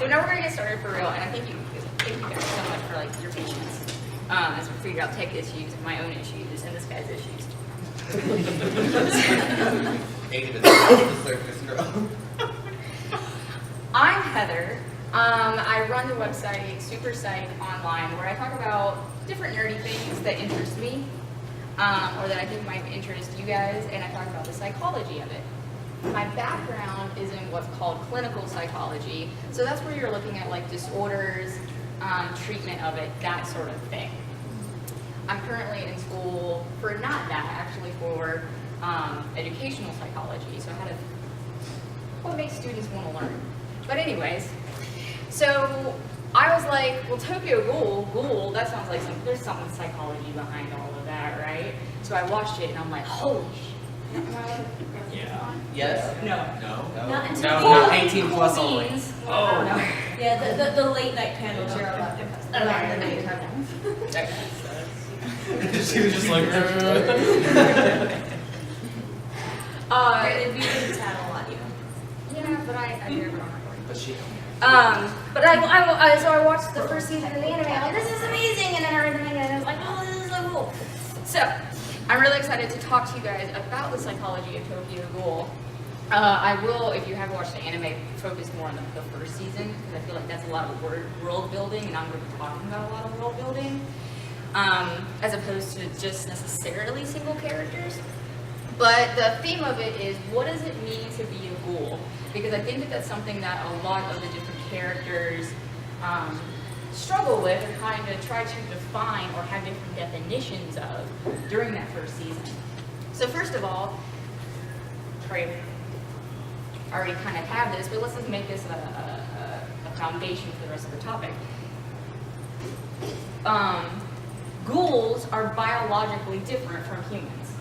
so now we're gonna get started for real, and I thank you guys so much for like your patience as we figure out tech issues, my own issues, and this guy's issues. The circus girl. I'm Heather. I run the website Super Psych Online, where I talk about different nerdy things that interest me, or that I think might interest you guys, and I talk about the psychology of it. My background is in what's called clinical psychology, so that's where you're looking at like disorders, treatment of it, that sort of thing. I'm currently in school for not that, actually for educational psychology, so how to, what makes students want to learn. But anyways, so I was like, well, Tokyo Ghoul, that sounds like there's some psychology behind all of that, right? So I watched it and I'm like, holy shit. Yeah. Yes? No. Not until Not 18 plus only. Oh. No. Yeah, the late night panels are around the nighttime. She was just like, It'd be a tattle on you. Yeah, but I hear it on recording. but she. But so I watched the first season of the anime. I'm like, this is amazing, and then I read the manga, and I was like, oh, this is so cool. So I'm really excited to talk to you guys about the psychology of Tokyo Ghoul. I will, if you haven't watched the anime, focus more on the first season, because I feel like that's a lot of world building, and I'm going to be talking about a lot of world building, as opposed to just necessarily single characters. But the theme of it is, what does it mean to be a ghoul? Because I think that that's something that a lot of the different characters struggle with or kind of try to define or have different definitions of during that first season. So first of all, I already kind of have this, but let's just make this a foundation for the rest of the topic. Ghouls are biologically different from humans.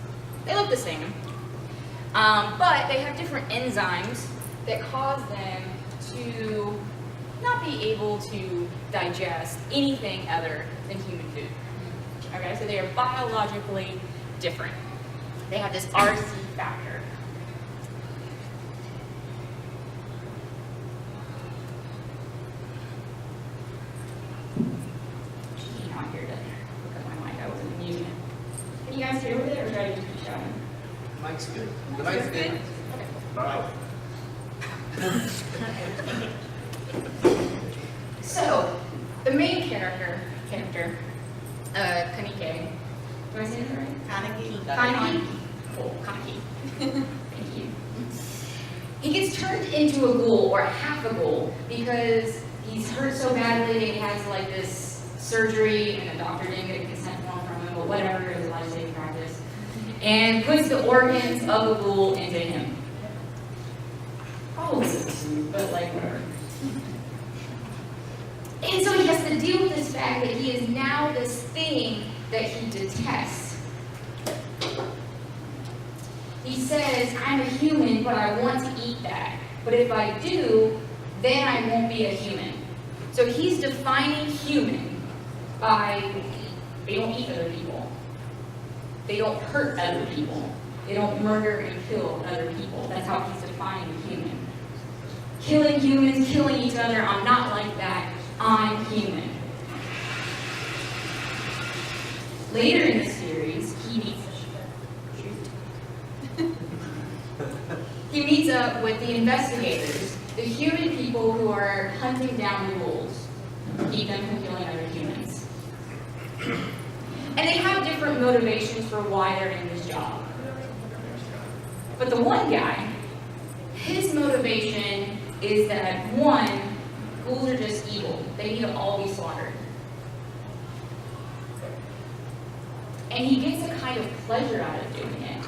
They look the same, but they have different enzymes that cause them to not be able to digest anything other than human food. Okay, so they are biologically different. They have this RC factor. I'm not here to look at my mic. I wasn't using it. Can you guys hear with it, or should I just keep shouting? Mike's good. The mic's good. Okay. Bye. So, the main character, Kaneki. Do I say that right? Kaneki. Oh, Kaneki. Thank you. He gets turned into a ghoul, or half a ghoul, because he's hurt so badly that he has like this surgery, and the doctor didn't get a consent form from him, but whatever, it was a life-saving practice, and puts the organs of a ghoul into him. Probably but like whatever. And so he has to deal with this fact that he is now this thing that he detests. He says, I'm a human, but I want to eat that. But if I do, then I won't be a human. So he's defining human by, they don't eat other people. They don't hurt other people. They don't murder and kill other people. That's how he's defining human. Killing humans, killing each other, I'm not like that. I'm human. Later in the series, he meets up with the investigators, the human people who are hunting down the ghouls, keep them from killing other humans. And they have different motivations for why they're in this job. But the one guy, his motivation is that, one, ghouls are just evil. They need to all be slaughtered. And he gets a kind of pleasure out of doing it.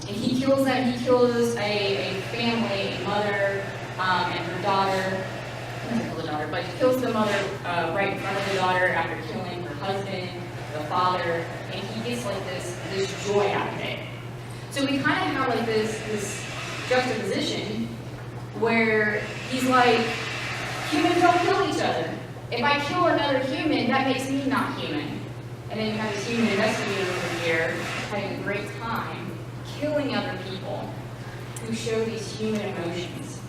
And he kills them. He kills a family, a mother, and her daughter. He doesn't kill the daughter, but he kills the mother right in front of the daughter after killing her husband, the father, and he gets like this joy out of it. So we kind of have like this juxtaposition where he's like, humans don't kill each other. If I kill another human, that makes me not human. And then you have this human investigator over here having a great time killing other people who show these human emotions.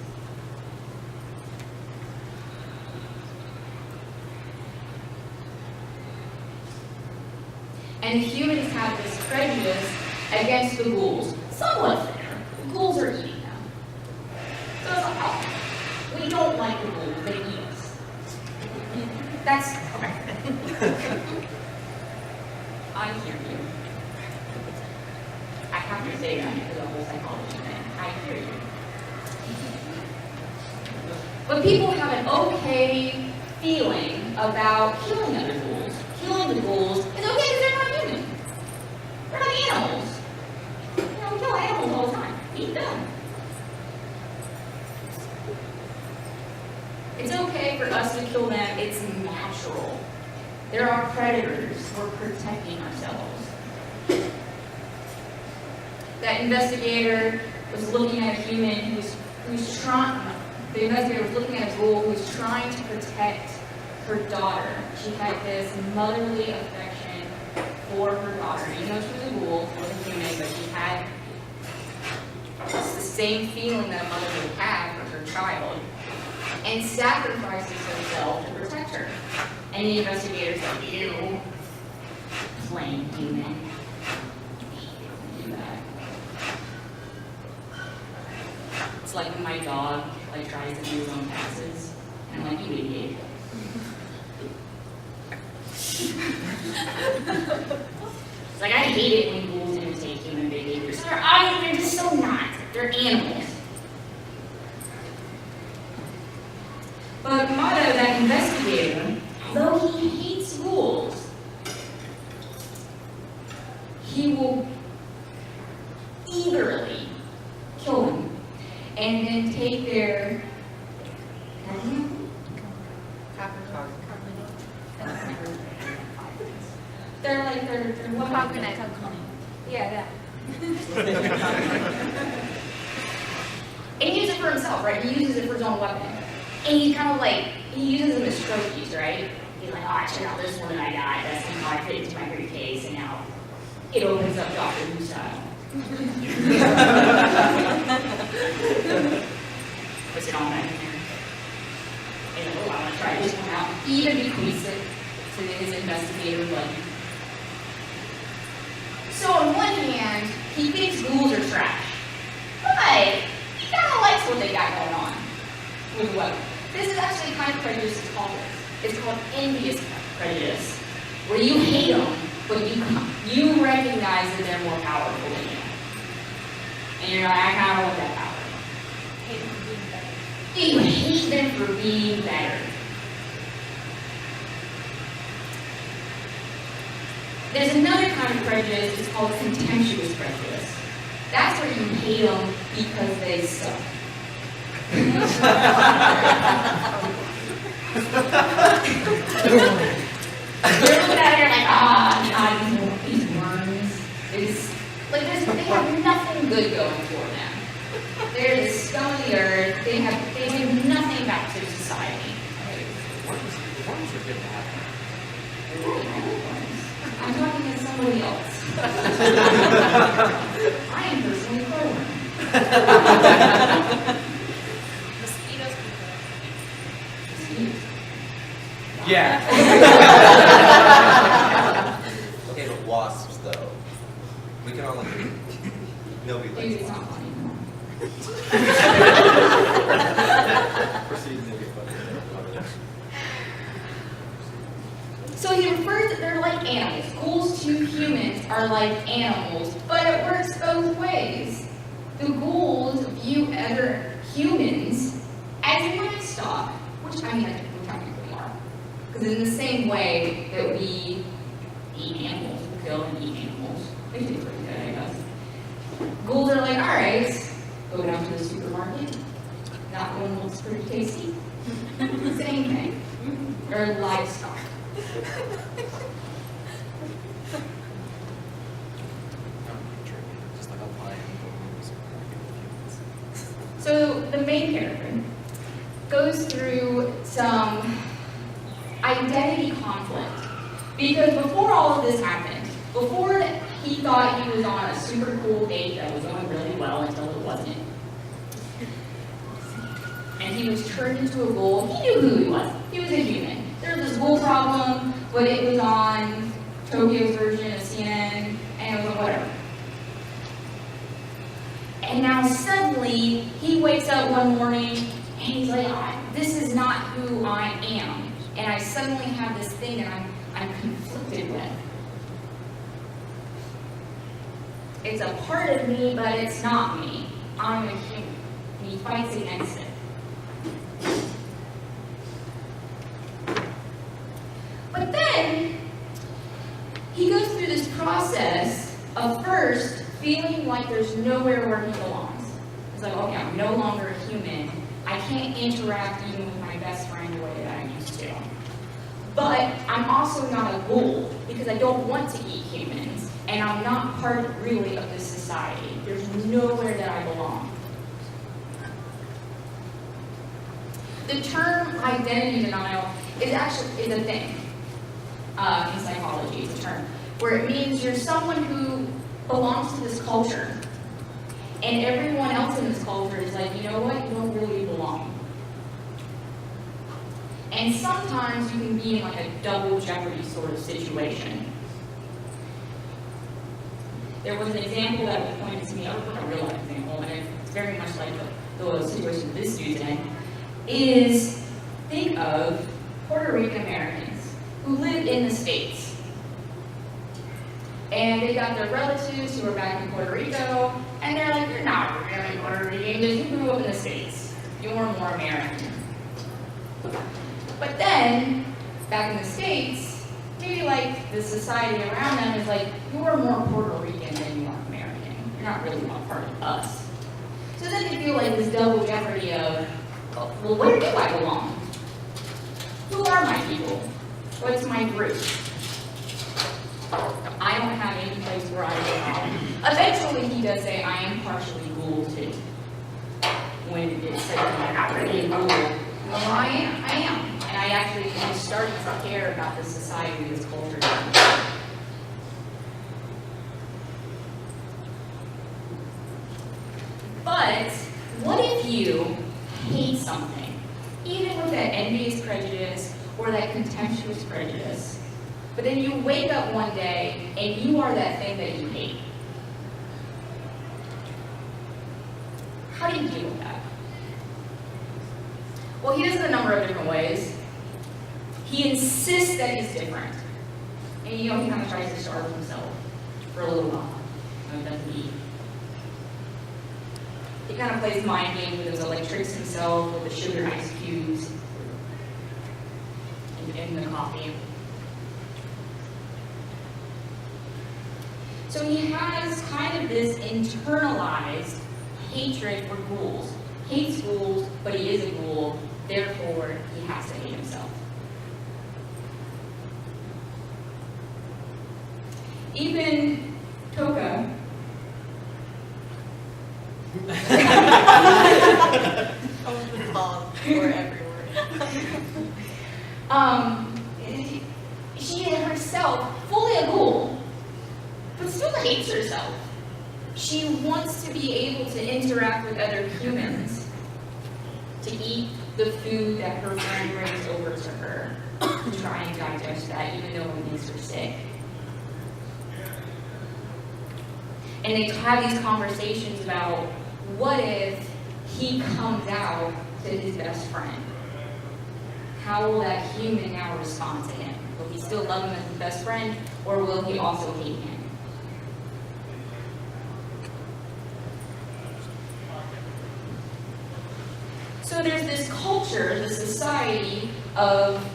And humans have this prejudice against the ghouls. Somewhat fair. The ghouls are eating them. So it's like, oh, we don't like the ghouls, they eat us. That's, okay. I hear you. I have to say that for the whole psychology thing. I hear you. But people have an okay feeling about killing other ghouls. Killing the ghouls is okay because they're not human. They're not animals. You know, we kill animals all the time. Eat them. It's okay for us to kill them. It's natural. There are predators. We're protecting ourselves. That investigator was looking at a human who's trying. The investigator was looking at a ghoul who was trying to protect her daughter. She had this motherly affection for her daughter. Even though she was a ghoul, she wasn't human, but she had the same feeling that a mother would have for her child, and sacrifices herself to protect her. And the investigator's like, ew, plain human. Do that. It's like when my dog tries to do his own taxes, and I'm like, you idiot. It's like, I hate it when ghouls imitate human behavior. So they're just so not. They're animals. But Motto, that investigator, though he hates ghouls, he will eagerly kill them and then take their they're what coconut. Yeah. And he uses it for himself, right? He uses it for his own weapon. And he's kind of like, he uses them as trophies, right? He's like, oh, check out this one that I got. That's how I fit into my briefcase, and now it opens up Doctor Who style. Puts it on back in there. And oh, I want to try this one out. He even bequeaths it to his investigator buddy. So on one hand, he thinks ghouls are trash. But he kind of likes what they got going on with the weapon. This is actually the kind of prejudice it's called. It's called envious prejudice, where you hate them, but you recognize that they're more powerful than you. And you're like, I kind of want that power. You hate them for being better. There's another kind of prejudice, it's called contemptuous prejudice. That's where you hate them because they suck. You're looking at it, you're like, God, these worms. They have nothing good going for them. They're the scum of the earth. They do nothing back to society. Worms are good to have. I'm talking to somebody else. I am personally pro-worm. Mosquitoes Yeah. Okay, but wasps though. We can all agree. Nobody Maybe likes it's not wasps. funny. Proceed to make it funny. So he refers that they're like animals. Ghouls to humans are like animals, but it works both ways. The ghouls view other humans as livestock, which I mean, we technically are. Because in the same way that we eat animals, we kill and eat animals, they do pretty good, I guess. Ghouls are like, alright, go down to the supermarket. That one looks pretty tasty. Same thing. They're livestock. Just like a lion. So the main character goes through some identity conflict. Because before all of this happened, before he thought he was on a super cool date that was going really well until it wasn't. And he was turned into a ghoul. He knew who he was. He was a human. There was this ghoul problem, but it was on Tokyo's version of CNN, and it was whatever. And now suddenly, he wakes up one morning, and he's like, this is not who I am. And I suddenly have this thing that I'm conflicted with. It's a part of me, but it's not me. I'm a human. And he fights against it. But then, he goes through this process of first feeling like there's nowhere where he belongs. It's like, okay, I'm no longer a human. I can't interact even with my best friend the way that I used to. But I'm also not a ghoul, because I don't want to eat humans, and I'm not part really of this society. There's nowhere that I belong. The term identity denial is a thing in psychology. It's a term where it means you're someone who belongs to this culture, and everyone else in this culture is like, you know what, you don't really belong. And sometimes you can be in like a double jeopardy sort of situation. There was an example that was pointed to me, a real life example, and it's very much like the situation this dude's in, is think of Puerto Rican Americans who live in the States. And they got their relatives who are back in Puerto Rico, and they're like, you're not really Puerto Rican, because you grew up in the States. You're more American. But then, back in the States, maybe like the society around them is like, you're more Puerto Rican than you are American. You're not really a part of us. So then they feel like this double jeopardy of, well, where do I belong? Who are my people? What's my group? I don't have any place where I belong. Eventually, he does say, I am partially Ghoul too. When it's said, I'm not really a Ghoul. Well, I am. And I actually am starting to care about the society, this culture. But what if you hate something, even with that envious prejudice or that contemptuous prejudice, but then you wake up one day and you are that thing that you hate? How do you deal with that? Well, he does it a number of different ways. He insists that he's different. And he kind of tries to starve himself for a little while. Doesn't eat. He kind of plays mind games with himself, like tricks himself with the sugar ice cubes in the coffee. So he has kind of this internalized hatred for ghouls. Hates ghouls, but he is a ghoul, therefore he has to hate himself. Even Toka she herself, fully a ghoul, but still hates herself. She wants to be able to interact with other humans, to eat the food that her friend brings over to her, to try and digest that, even though it makes her sick. And they have these conversations about, what if he comes out to his best friend? How will that human now respond to him? Will he still love him as his best friend, or will he also hate him? So there's this culture, this society of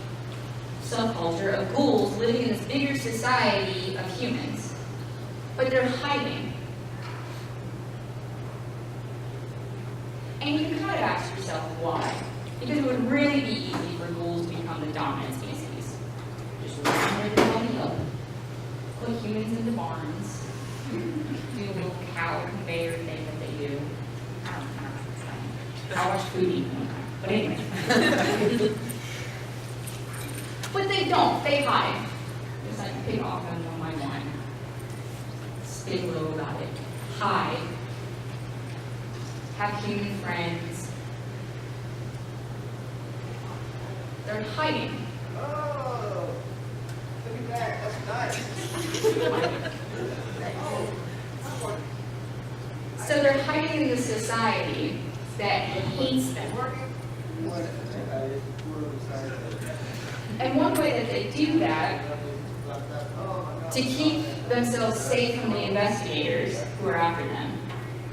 subculture of ghouls living in this bigger society of humans, but they're hiding. And you can kind of ask yourself why. Because it would really be easy for ghouls to become the dominant species. Just round everybody up, put humans into barns, do a little cow conveyor thing that they do. I don't know. I watched Foodie one time. But anyway. But they don't. They hide. Just like pick off them one by one. Stay low about it. Hide. Have human friends. They're hiding. Oh, look at that. That's So they're hiding in the society that hates them. And one way that they do that, to keep themselves safe from the investigators who are after them,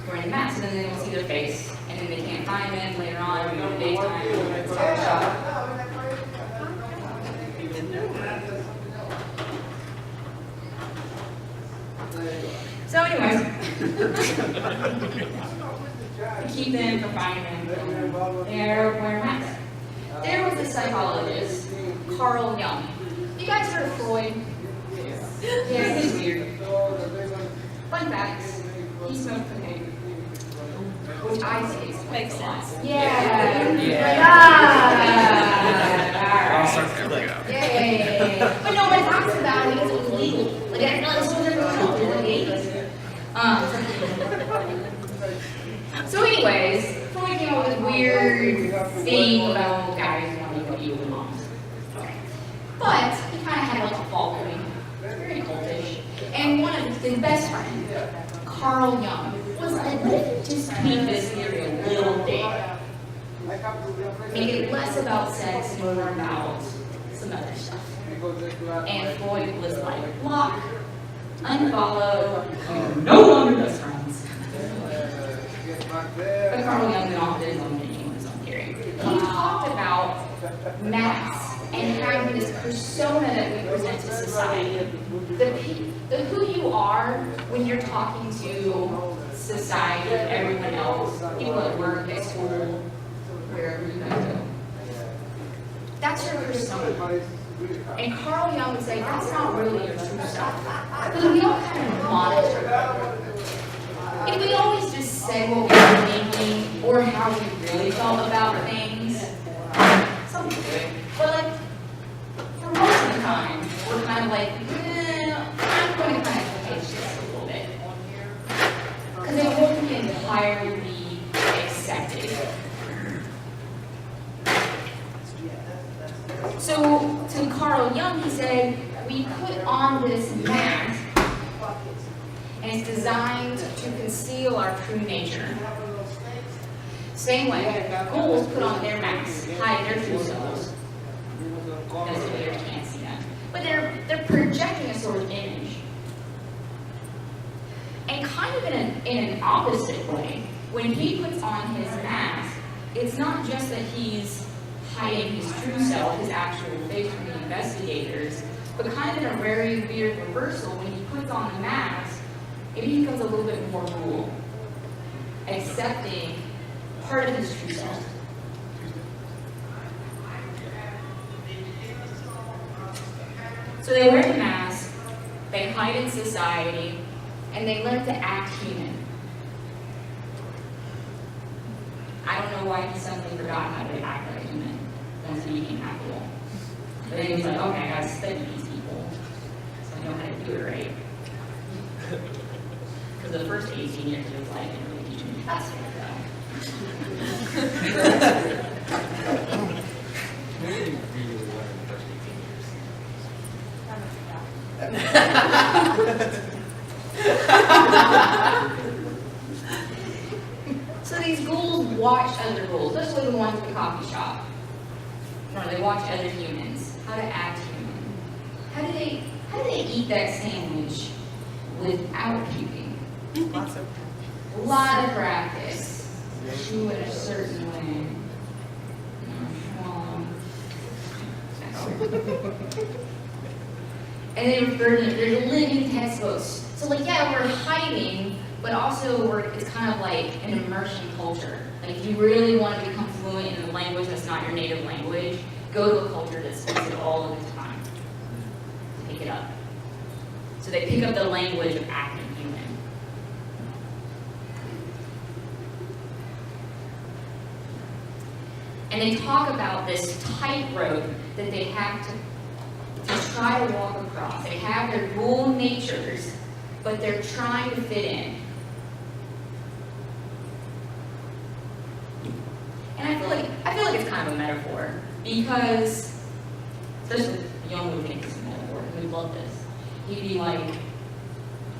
who are in masks, and then they don't see their face, and then they can't find them later on in the daytime. It's all shot. So anyways, to keep them from finding them, they're wearing masks. There was a psychologist, Carl Jung. You guys heard of Freud? Yeah, he's weird. Fun facts, he smoked cocaine. Which I say makes sense. Yeah. Yeah. But no one talks about it because it was legal. Like, I know this was everyone else in the 80s. So anyways, Freud came up with this weird thing about guys wanting to be with moms. But he kind of had like a following, very cultish. And one of his best friends, Carl Jung, was like, just tweak this theory a little bit. Make it less about sex and more about some other stuff. And Freud was like, block, unfollow, no longer best friends. But Carl Jung went off his own thinking, his own theory. He talked about masks and having this persona that we present to society. The who you are when you're talking to society, everyone else, people at work, at school, wherever you guys go. That's your persona. And Carl Jung would say that's not really your true self. Because we all kind of monitor. If we always just said what we were thinking or how we really felt about things, some people do. But like, for most of the time, we're kind of like, I'm going to kind of change this a little bit. Because it won't be entirely accepted. So, to Carl Jung, he said, we put on this mask, and it's designed to conceal our true nature. Same way, ghouls put on their masks, hide their true selves. Because the players can't see them. But they're projecting a sort of image. And kind of in an opposite way, when he puts on his mask, it's not just that he's hiding his true self, his actual face from the investigators, but kind of in a very weird reversal, when he puts on the mask, it becomes a little bit more Ghoul, accepting part of his true self. So they wear the mask, they hide in society, and they learn to act human. I don't know why he suddenly forgot how to act like a human once he became actual. But then he was like, okay, I gotta study these people so I know how to do it right. Because the first 18 years of his life didn't really teach me fast So these ghouls watch other ghouls, especially the ones in the coffee shop. They watch other humans, how to act human. How do they eat that sandwich without puking? A lot of practice. Chew it a certain way. And they refer to them, they're living textbooks. So like, yeah, we're hiding, but also it's kind of like an immersion culture. Like if you really want to become fluent in a language that's not your native language, go to a culture that speaks it all of the time. Pick it up. So they pick up the language of acting human. And they talk about this tightrope that they have to try to walk across. They have their ghoul natures, but they're trying to fit in. And I feel like it's kind of a metaphor, because, especially Jung would think it's a metaphor, we love this. he'd be like,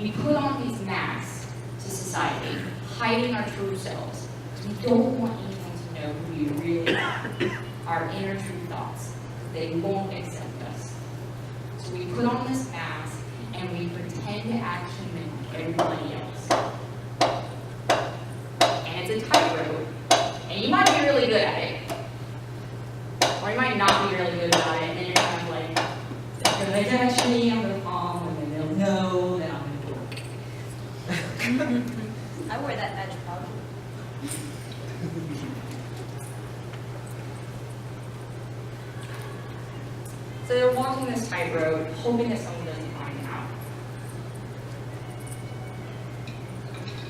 we put on these masks to society, hiding our true selves. We don't want anyone to know who we really are, our inner true thoughts. They won't accept us. So we put on this mask and we pretend to act human like everybody else. And it's a tightrope. And you might be really good at it. Or you might not be really good at it, and then you're kind of like, if they touch me, I'm gonna fall, and then they'll know that I'm gonna do it. I wear that badge proudly. So they're walking this tightrope, hoping that someone doesn't find out.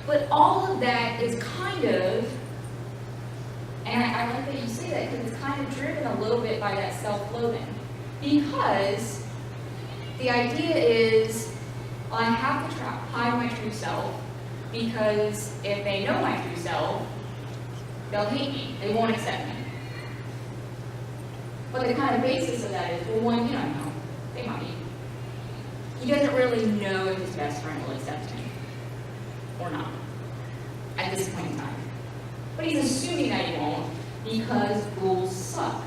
But all of that is kind of, and I like that you say that because it's kind of driven a little bit by that self-loathing. Because the idea is, well, I have to hide my true self, because if they know my true self, they'll hate me. They won't accept me. But the kind of basis of that is, well, one, you don't know. They might. He doesn't really know if his best friend will accept him or not at this point in time. But he's assuming that he won't because ghouls suck.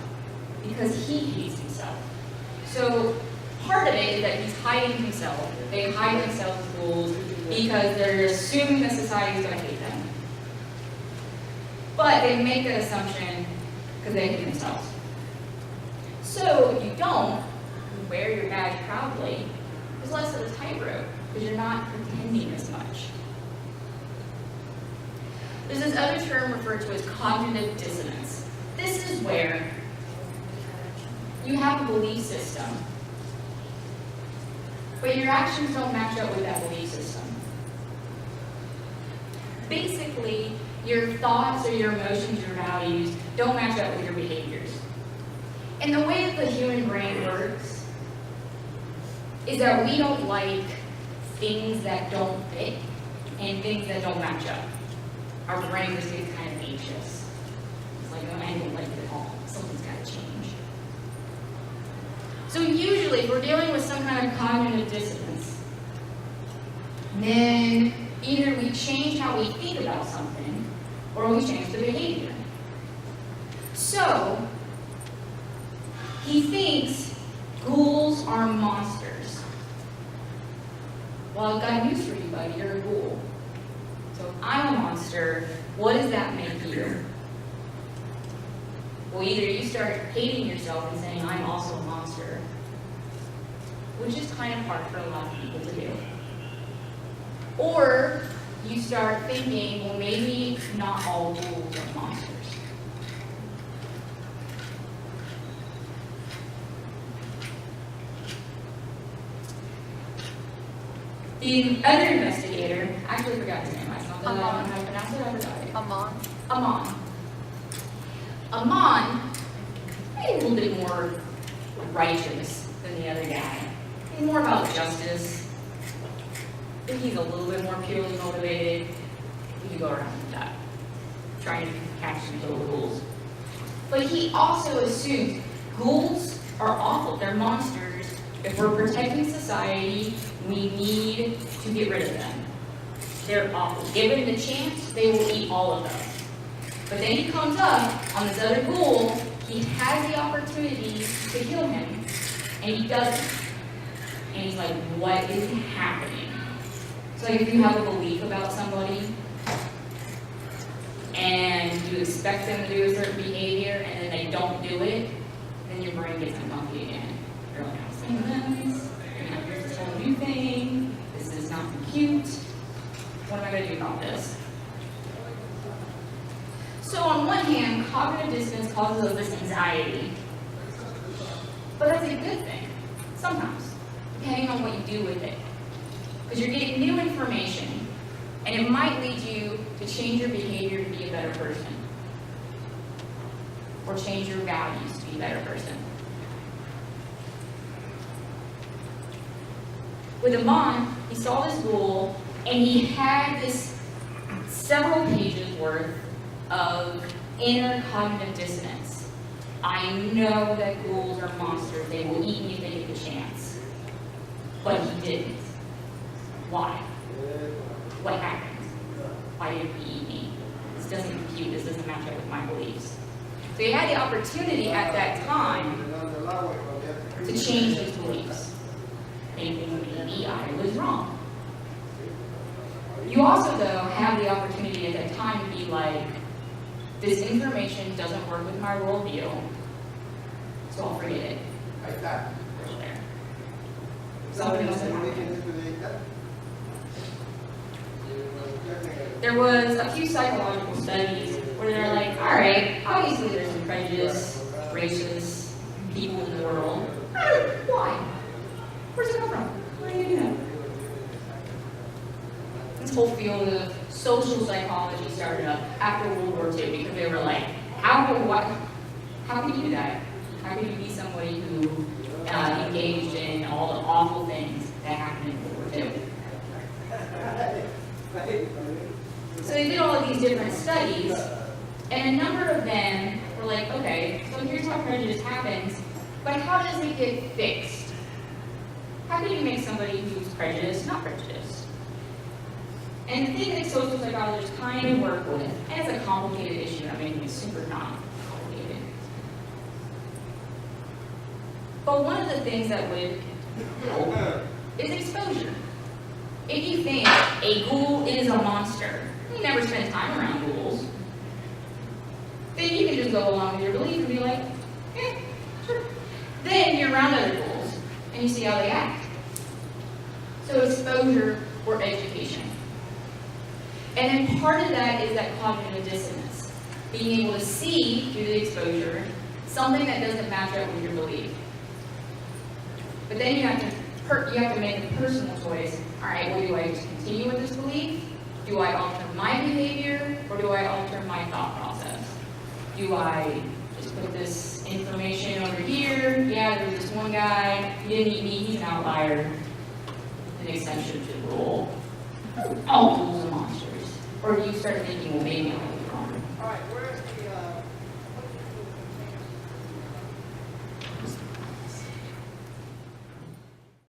Because he hates himself. So part of it is that he's hiding himself. They hide themselves as ghouls because they're assuming that society is going to hate them. But they make that assumption because they hate themselves. So if you don't, you wear your badge proudly, there's less of a tightrope because you're not pretending as much. There's this other term referred to as cognitive dissonance. This is where you have a belief system, but your actions don't match up with that belief system. Basically, your thoughts or your emotions, your values don't match up with your behaviors. And the way that the human brain works is that we don't like things that don't fit and things that don't match up. Our brain just gets kind of anxious. It's like, oh, I don't like it at all. Something's got to change. So usually, if we're dealing with some kind of cognitive dissonance, then either we change how we think about something, or we change the behavior. So, he thinks ghouls are monsters. Well, I've got news for you, buddy. You're a ghoul. So if I'm a monster, what does that make you? Well, either you start hating yourself and saying, I'm also a monster, which is kind of hard for a lot of people to do. Or you start thinking, well, maybe not all ghouls are monsters. The other investigator, I actually forgot his name. I don't know how to pronounce it. I forgot it. Amon. Amon is a little bit more righteous than the other guy. He's more about justice. I think he's a little bit more purely motivated. We could go around with that, trying to catch and kill ghouls. But he also assumes ghouls are awful. They're monsters. If we're protecting society, we need to get rid of them. They're awful. Given the chance, they will eat all of us. But then he comes up on this other ghoul, he has the opportunity to kill him, and he doesn't. And he's like, what is happening? So like if you have a belief about somebody, and you expect them to do a certain behavior, and then they don't do it, then your brain gets unhealthy again. You're like, I was saying this, and here's this whole new thing, this is not cute. What am I going to do about this? So on one hand, cognitive dissonance causes us this anxiety. But that's a good thing, sometimes, depending on what you do with it. Because you're getting new information, and it might lead you to change your behavior to be a better person. Or change your values to be a better person. With Amon, he saw this ghoul, and he had this several pages worth of inner cognitive dissonance. I know that ghouls are monsters. They will eat me if they get the chance. but he didn't. Why? What happened? Why did he eat me? This doesn't compute, this doesn't match up with my beliefs. So he had the opportunity at that time to change his beliefs. Thinking maybe I was wrong. You also, though, have the opportunity at that time to be like, this information doesn't work with my worldview, so I'll forget it. Like that. There. Something else that happened. There was a few psychological studies where they're like, all right, obviously there's some prejudice, racist people in the world. Why? Where's it come from? Where do you do that? This whole field of social psychology started up after World War II because they were like, how could you do that? How could you be somebody who engaged in all the awful things that happened in World War II? So they did all of these different studies, and a number of them were like, okay, so here's how prejudice happens, but how does it get fixed? How can you make somebody who's prejudiced not prejudiced? And the thing that social psychologists kind of work with, and it's a complicated issue, I'm making it super non-complicated. But one of the things that would help is exposure. If you think a ghoul is a monster, you never spend time around ghouls, then you can just go along with your belief and be like, sure. Then you're around other ghouls, and you see how they act. So exposure or education. And then part of that is that cognitive dissonance. Being able to see, through the exposure, something that doesn't match up with your belief. But then you have to make a personal choice. All right, well, do I just continue with this belief? Do I alter my behavior, or do I alter my thought process? Do I just put this information over here? Yeah, there's this one guy, he didn't eat me, he's an outlier. An exception to the rule. All ghouls are monsters. Or do you start thinking, well, maybe I was wrong. All right, where's the